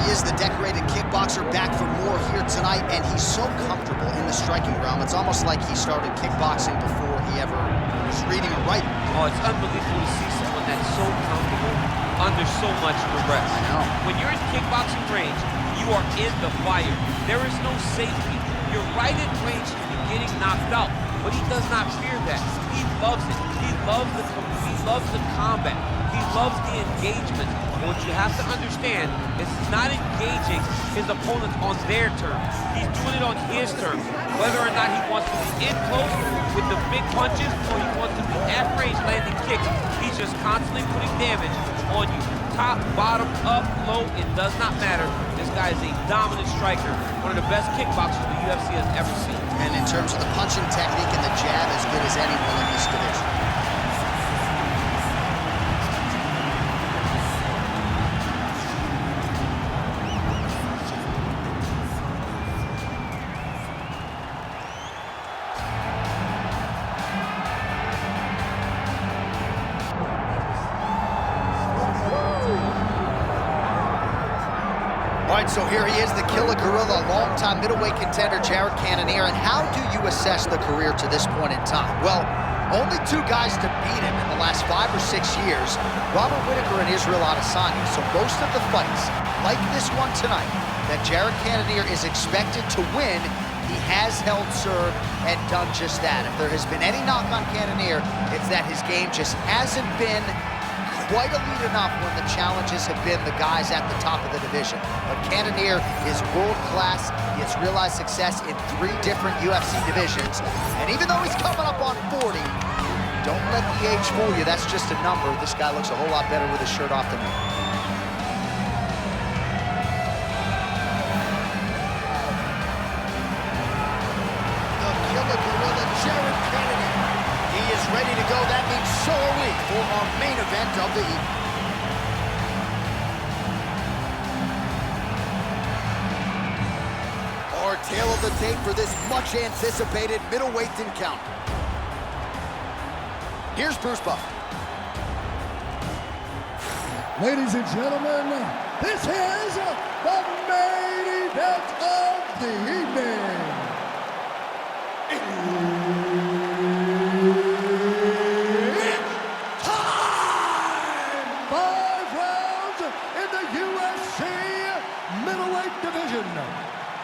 he is, the decorated kickboxer, back for more here tonight, and he's so comfortable in the striking realm. It's almost like he started kickboxing before he ever was reading or writing. Oh, it's unbelievable to see someone that's so comfortable under so much duress. I know. When you're in kickboxing range, you are in the fire. There is no safety. You're right in range to be getting knocked out, but he does not fear that. He loves it. He loves the combat. He loves the engagement. And what you have to understand is he's not engaging his opponents on their terms. He's doing it on his terms. Whether or not he wants to be in close with the big punches or he wants to be at range landing kicks, he's just constantly putting damage on you. Top, bottom, up, low, it does not matter. This guy is a dominant striker, one of the best kickboxers the UFC has ever seen. And in terms of the punching technique and the jab, as good as anyone in this division. All right, so here he is, the Killer Gorilla, longtime middleweight contender Jared Cannonier. And how do you assess the career to this point in time? Well, only two guys to beat him in the last 5 or 6 years, Robert Whittaker and Israel Adesanya. So most of the fights, like this one tonight, that Jared Cannonier is expected to win, he has held serve and done just that. If there has been any knock on Cannonier, it's that his game just hasn't been quite elite enough when the challenges have been the guys at the top of the division. But Cannoneer is world-class. He has realized success in 3 different UFC divisions. And even though he's coming up on 40, don't let the age fool you. That's just a number. This guy looks a whole lot better with his shirt off than me. The Killer Gorilla, Jared Cannonier. He is ready to go. That means so are we for our main event of the evening. Our tale of the tape for this much anticipated middleweight encounter. Here's Bruce Buffer. Ladies and gentlemen, this is the main event of the evening.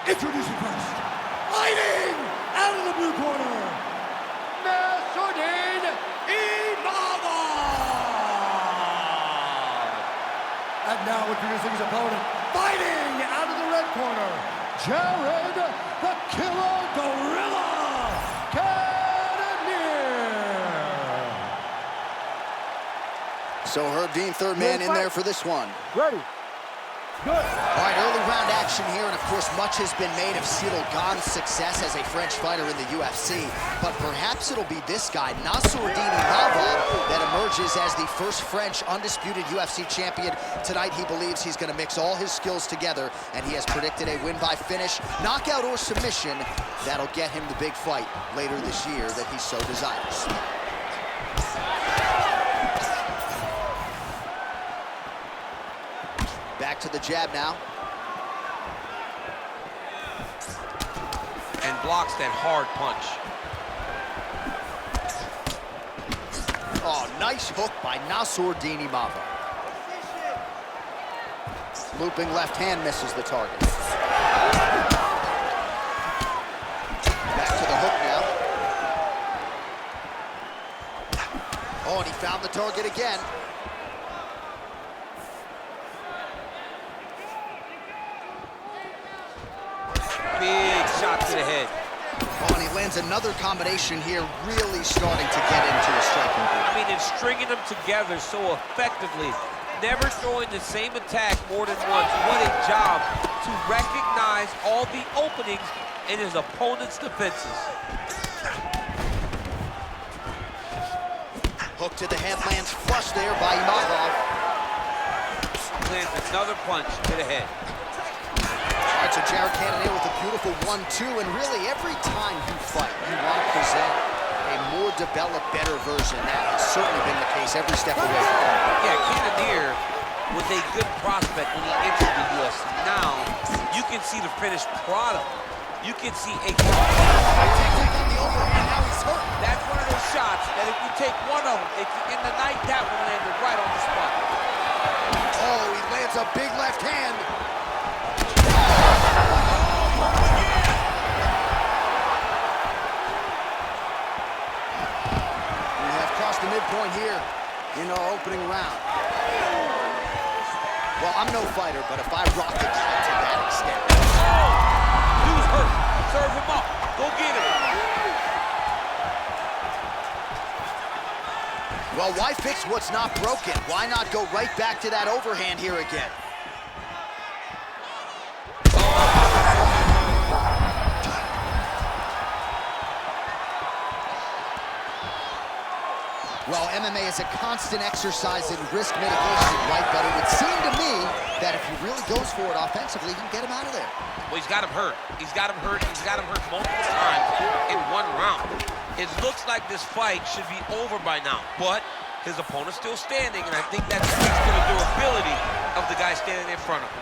Introducing first, fighting out of the blue corner, Nassurdine Imavov. And now introducing his opponent, fighting out of the red corner, Jared, the Killer Gorilla Cannoneer. So Herb Dean, third man in there for this one. Ready. Good. All right, early round action here, and of course, much has been made of Ciryl Gane's success as a French fighter in the UFC, but perhaps it'll be this guy, Nassourdine Imavov, that emerges as the first French undisputed UFC champion. Tonight, he believes he's going to mix all his skills together, and he has predicted a win by finish, knockout or submission. That'll get him the big fight later this year that he so desires. Back to the jab now. And blocks that hard punch. Oh, nice hook by Nassourdine Imavov. Looping left hand misses the target. Back to the hook now. Oh, and he found the target again. Big shot to the head. Oh, and he lands another combination here, really starting to get into a striking group. I mean, and stringing them together so effectively, never throwing the same attack more than once. What a job to recognize all the openings in his opponent's defenses. Hook to the head lands flush there by Imavov. Lands another punch to the head. All right, so Jared Cannonier with a beautiful 1-2, and really every time you fight, you want to present a more developed, better version. That has certainly been the case every step of the way. Yeah, Cannoneer was a good prospect when he entered the UFC. Now, you can see the finished product. You can see a... That's one of those shots that if you take one of them, if you end the night, that one landed right on the spot. Oh, he lands a big left hand. We have crossed the midpoint here in our opening round. Well, I'm no fighter, but if I rock the guy to that extent. Dude's hurt. Serve him up. Go get him. Well, why fix what's not broken? Why not go right back to that overhand here again? Well, MMA is a constant exercise in risk mitigation, right? But it would seem to me that if he really goes for it offensively, he can get him out of there. Well, he's got him hurt. He's got him hurt. He's got him hurt multiple times in one round. It looks like this fight should be over by now, but his opponent's still standing, and I think that speaks to the durability of the guy standing in front of him.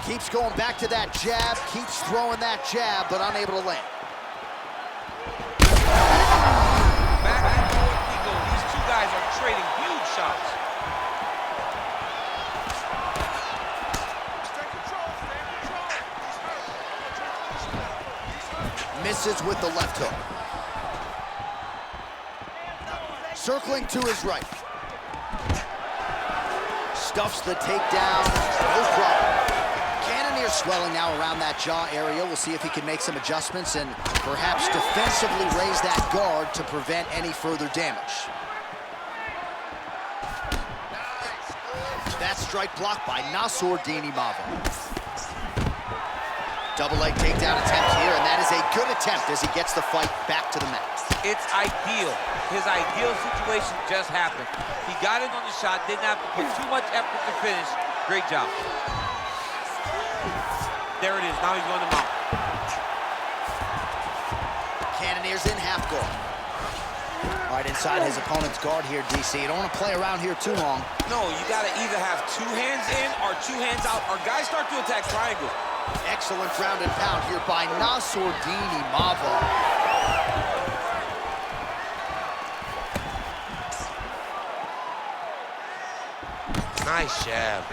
Keeps going back to that jab, keeps throwing that jab, but unable to land. Back and forth we go. These two guys are trading huge shots. Misses with the left hook. Circling to his right. Stuffs the takedown, no problem. Cannoneer swelling now around that jaw area. We'll see if he can make some adjustments and perhaps defensively raise that guard to prevent any further damage. That strike blocked by Nassurdine Imavov. Double leg takedown attempt here, and that is a good attempt as he gets the fight back to the mat. It's ideal. His ideal situation just happened. He got in on the shot, didn't have to put too much effort to finish. Great job. There it is. Now he's going to mount. Cannonier's in half guard. All right, inside his opponent's guard here, DC. You don't want to play around here too long. No, you got to either have two hands in or two hands out, or guys start to attack triangle. Excellent ground and pound here by Nassurdine Imavov. Nice jab.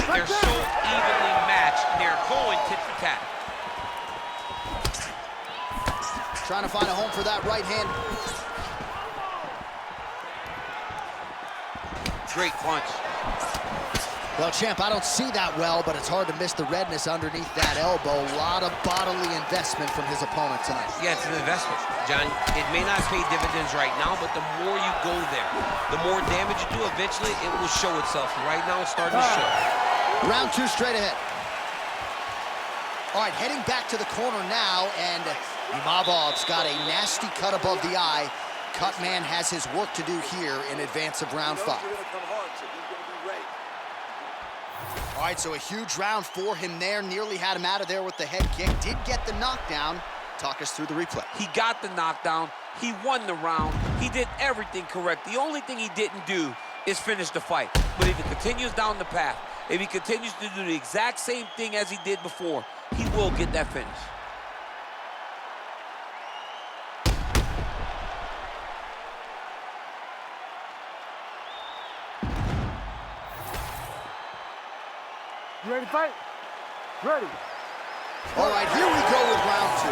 They're so evenly matched. They're going tit for tat. Trying to find a home for that right hand. Great punch. Well, champ, I don't see that well, but it's hard to miss the redness underneath that elbow. A lot of bodily investment from his opponent tonight. Yeah, it's an investment, John. It may not pay dividends right now, but the more you go there, the more damage you do, eventually it will show itself. Right now, it's starting to show. Round two straight ahead. All right, heading back to the corner now, and Imavov's got a nasty cut above the eye. Cut man has his work to do here in advance of round 5. All right, so a huge round for him there. Nearly had him out of there with the head kick. Did get the knockdown. Talk us through the replay. He got the knockdown. He won the round. He did everything correct. The only thing he didn't do is finish the fight. But if he continues down the path, if he continues to do the exact same thing as he did before, he will get that finish. You ready to fight? Ready. All right, here we go with round 2.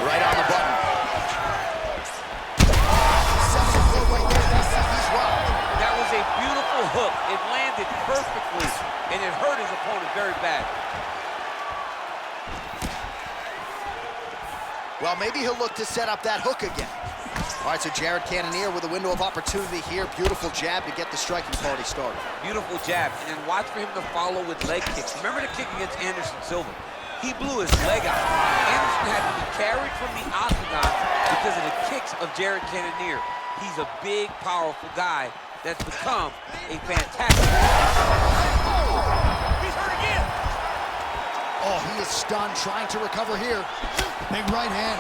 Right on the button. That was a beautiful hook. It landed perfectly, and it hurt his opponent very bad. Well, maybe he'll look to set up that hook again. All right, so Jared Cannoneer with a window of opportunity here. Beautiful jab to get the striking party started. Beautiful jab, and then watch for him to follow with leg kicks. Remember the kick against Anderson Silva? He blew his leg out. Anderson had to be carried from the octagon because of the kicks of Jared Cannoneer. He's a big, powerful guy that's become a fantastic... He's hurt again! Oh, he is stunned, trying to recover here. Big right hand.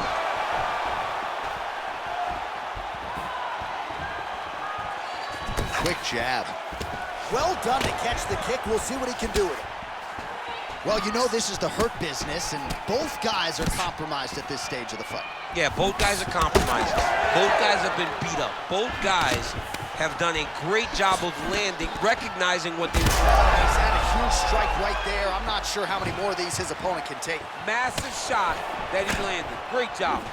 Quick jab. Well done to catch the kick. We'll see what he can do with it. Well, you know this is the hurt business, and both guys are compromised at this stage of the fight. Yeah, both guys are compromised. Both guys have been beat up. Both guys have done a great job of landing, recognizing what they do. He's had a huge strike right there. I'm not sure how many more of these his opponent can take. Massive shot that he landed. Great job.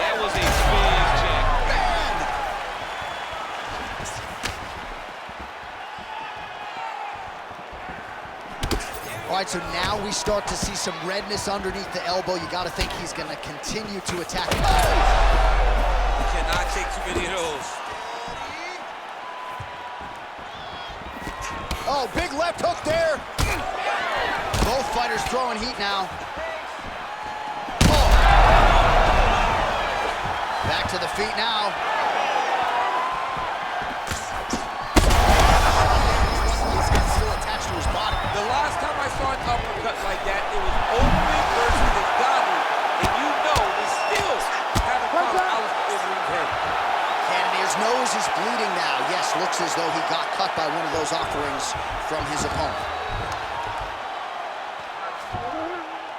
That was a big check. Man! All right, so now we start to see some redness underneath the elbow. You got to think he's going to continue to attack. Cannot take too many of those. Oh, big left hook there. Both fighters throwing heat now. Oh. Back to the feet now. He's still attached to his body. The last time I saw an uppercut like that, it was Overeem versus the Ganu, and you know they still haven't found Alice Overeem's head. Cannonier's nose is bleeding now. Yes, looks as though he got cut by one of those offerings from his opponent.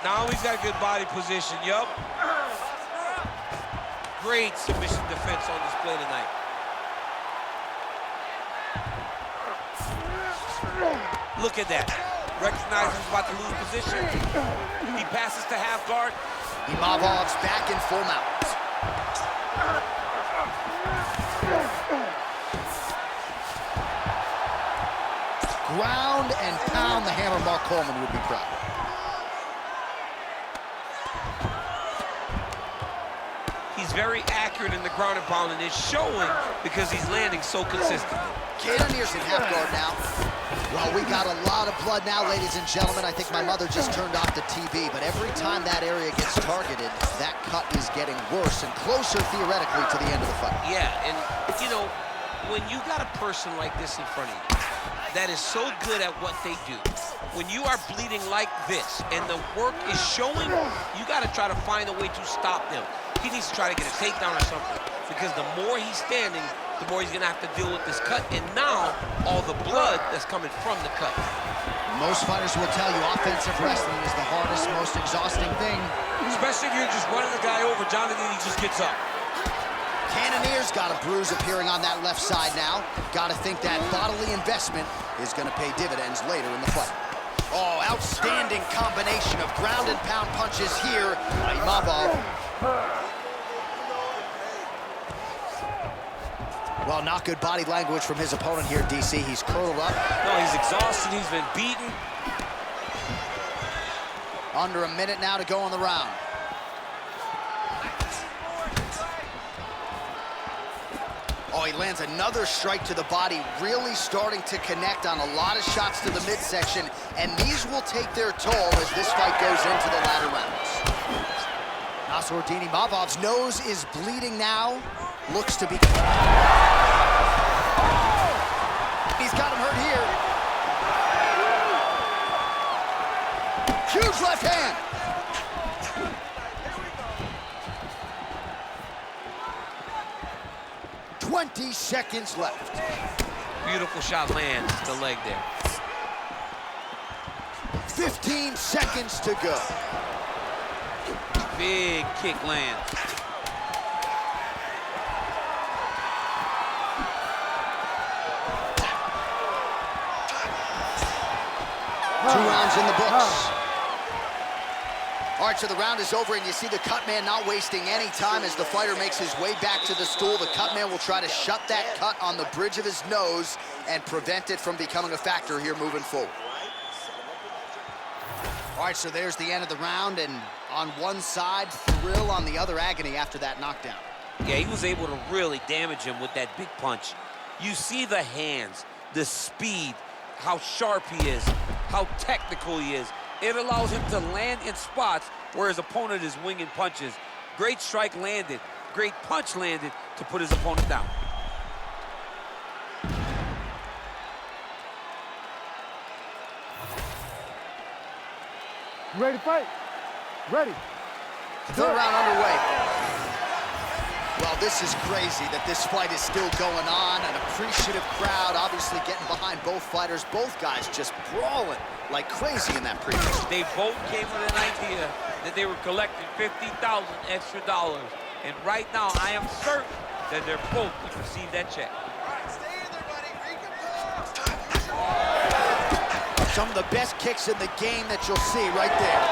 Now he's got a good body position, yup. Great submission defense on display tonight. Look at that. Recognizes he's about to lose position. He passes to half guard. Imavov's back in full mount. Ground and pound, the hammer. Mark Coleman would be proud. He's very accurate in the ground and pound, and it's showing because he's landing so consistently. Cannonier's in half guard now. Well, we got a lot of blood now, ladies and gentlemen. I think my mother just turned off the TV, but every time that area gets targeted, that cut is getting worse and closer, theoretically, to the end of the fight. Yeah, and, you know, when you got a person like this in front of you that is so good at what they do, when you are bleeding like this and the work is showing, you got to try to find a way to stop them. He needs to try to get a takedown or something, because the more he's standing, the more he's gonna have to deal with this cut, and now all the blood that's coming from the cut. Most fighters will tell you offensive wrestling is the hardest, most exhausting thing. Especially if you're just running the guy over, Jonathan, he just gets up. Cannonier's got a bruise appearing on that left side now. Got to think that bodily investment is going to pay dividends later in the fight. Oh, outstanding combination of ground and pound punches here by Imavov. Well, not good body language from his opponent here, DC. He's curled up. No, he's exhausted. He's been beaten. Under a minute now to go in the round. Oh, he lands another strike to the body, really starting to connect on a lot of shots to the midsection, and these will take their toll as this fight goes into the latter rounds. Nassurdine Imavov's nose is bleeding now. Looks to be... He's got him hurt here. Huge left hand. 20 seconds left. Beautiful shot lands the leg there. 15 seconds to go. Big kick lands. Two rounds in the books. All right, so the round is over, and you see the cut man not wasting any time as the fighter makes his way back to the stool. The cut man will try to shut that cut on the bridge of his nose and prevent it from becoming a factor here moving forward. All right, so there's the end of the round, and on one side, thrill, on the other, agony after that knockdown. Yeah, he was able to really damage him with that big punch. You see the hands, the speed, how sharp he is, how technical he is. It allows him to land in spots where his opponent is winging punches. Great strike landed, great punch landed to put his opponent down. You ready to fight? Ready. Third round underway. Well, this is crazy that this fight is still going on. An appreciative crowd obviously getting behind both fighters. Both guys just brawling like crazy in that preview. They both came with an idea that they were collecting $50,000 extra. And right now, I am certain that they're both going to receive that check. Stay in there, buddy. Some of the best kicks in the game that you'll see right there.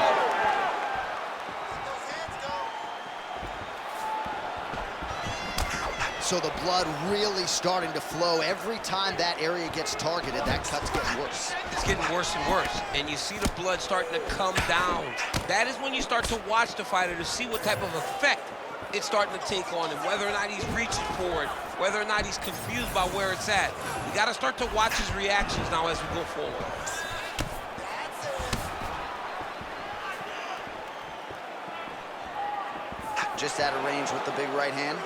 So the blood really starting to flow. Every time that area gets targeted, that cut's getting worse. It's getting worse and worse. And you see the blood starting to come down. That is when you start to watch the fighter to see what type of effect it's starting to take on him, whether or not he's reaching for it, whether or not he's confused by where it's at. We got to start to watch his reactions now as we go forward. Just out of range with the big right hand.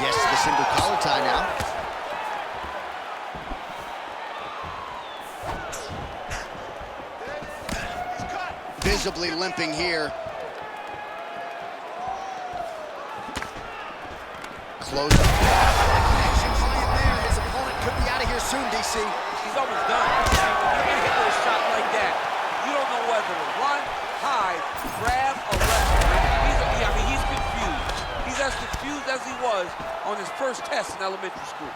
Gets the single collar tie now. Visibly limping here. Close up. Connections right there. His opponent could be out of here soon, DC. He's almost done. When you get hit with a shot like that, you don't know whether to run, hide, grab, or wrestle. He's confused. He's as confused as he was on his first test in elementary school.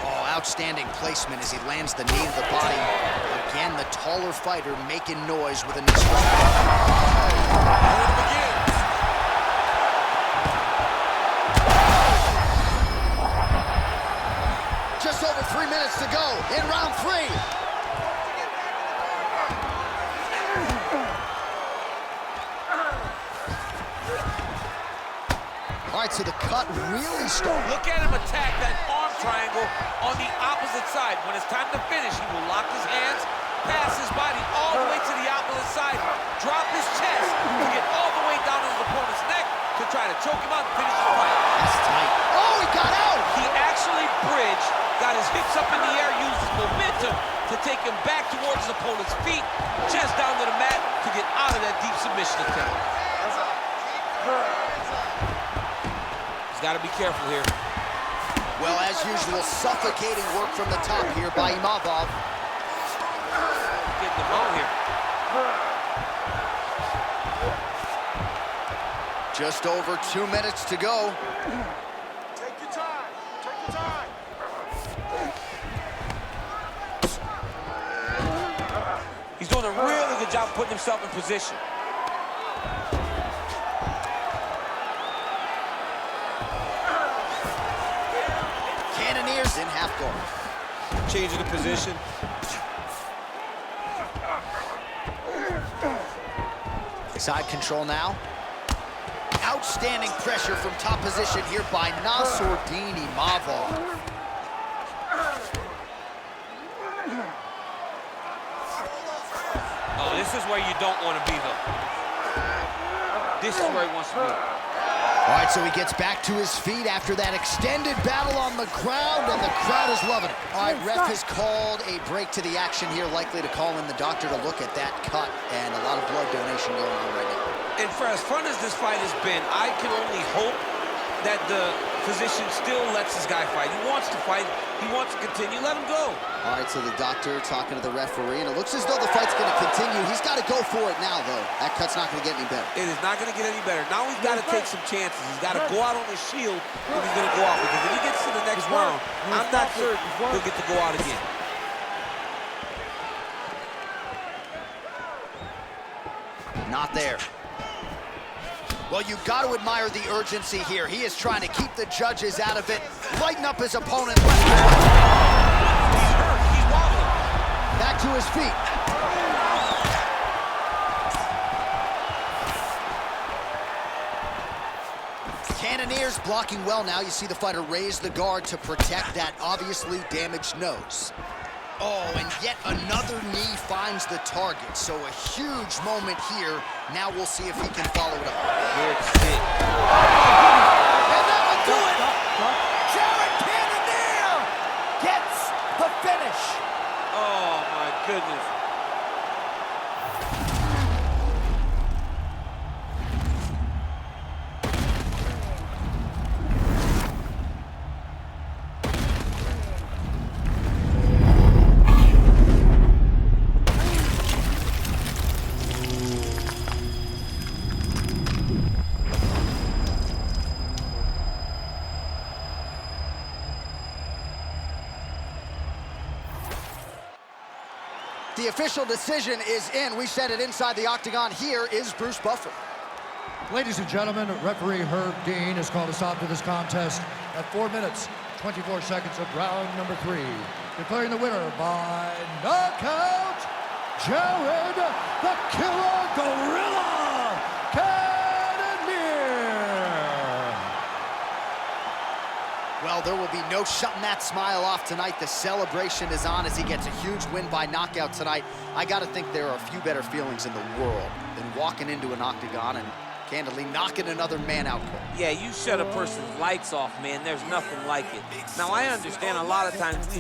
Oh, outstanding placement as he lands the knee to the body. Again, the taller fighter making noise with a knee strike. Just over 3 minutes to go in round 3. All right, so the cut really started. Look at him attack that arm triangle on the opposite side. When it's time to finish, he will lock his hands, pass his body all the way to the opposite side, drop his chest to get all the way down to his opponent's neck to try to choke him out and finish the fight. That's tight. Oh, he got out! He actually bridged, got his hips up in the air, used his momentum to take him back towards his opponent's feet, chest down to the mat to get out of that deep submission attempt. Got to be careful here. Well, as usual, suffocating work from the top here by Imavov. Getting them on here. Just over 2 minutes to go. Take your time. Take your time. He's doing a really good job putting himself in position. Cannonier's in half guard. Changing the position. Side control now. Outstanding pressure from top position here by Nassurdine Imavov. Oh, this is where you don't want to be, though. This is where he wants to be. All right, so he gets back to his feet after that extended battle on the ground, and the crowd is loving it. All right, ref has called a break to the action here, likely to call in the doctor to look at that cut, and a lot of blood donation going on right now. And for as fun as this fight has been, I can only hope that the physician still lets this guy fight. He wants to fight. He wants to continue. Let him go. All right, so the doctor talking to the referee, and it looks as though the fight's going to continue. He's got to go for it now, though. That cut's not going to get any better. It is not going to get any better. Now he's got to take some chances. He's got to go out on his shield if he's going to go out. Because if he gets to the next round, I'm not certain he'll get to go out again. Not there. Well, you got to admire the urgency here. He is trying to keep the judges out of it, lighten up his opponent. He's hurt. He's wobbling. Back to his feet. Cannonier's blocking well now. You see the fighter raise the guard to protect that obviously damaged nose. Oh, and yet another knee finds the target. So a huge moment here. Now we'll see if he can follow it up. Good shit. And that will do it. Jared Cannonier gets the finish. Oh, my goodness. The official decision is in. We said it inside the octagon. Here is Bruce Buffer. Ladies and gentlemen, referee Herb Dean has called a stop to this contest at 4 minutes, 24 seconds of round number 3. Declaring the winner by knockout, Jared the Killer Gorilla Cannoneer. Well, there will be no shutting that smile off tonight. The celebration is on as he gets a huge win by knockout tonight. I got to think there are a few better feelings in the world than walking into an octagon and candidly knocking another man out cold. Yeah, you shut a person's lights off, man. There's nothing like it. Now, I understand a lot of times we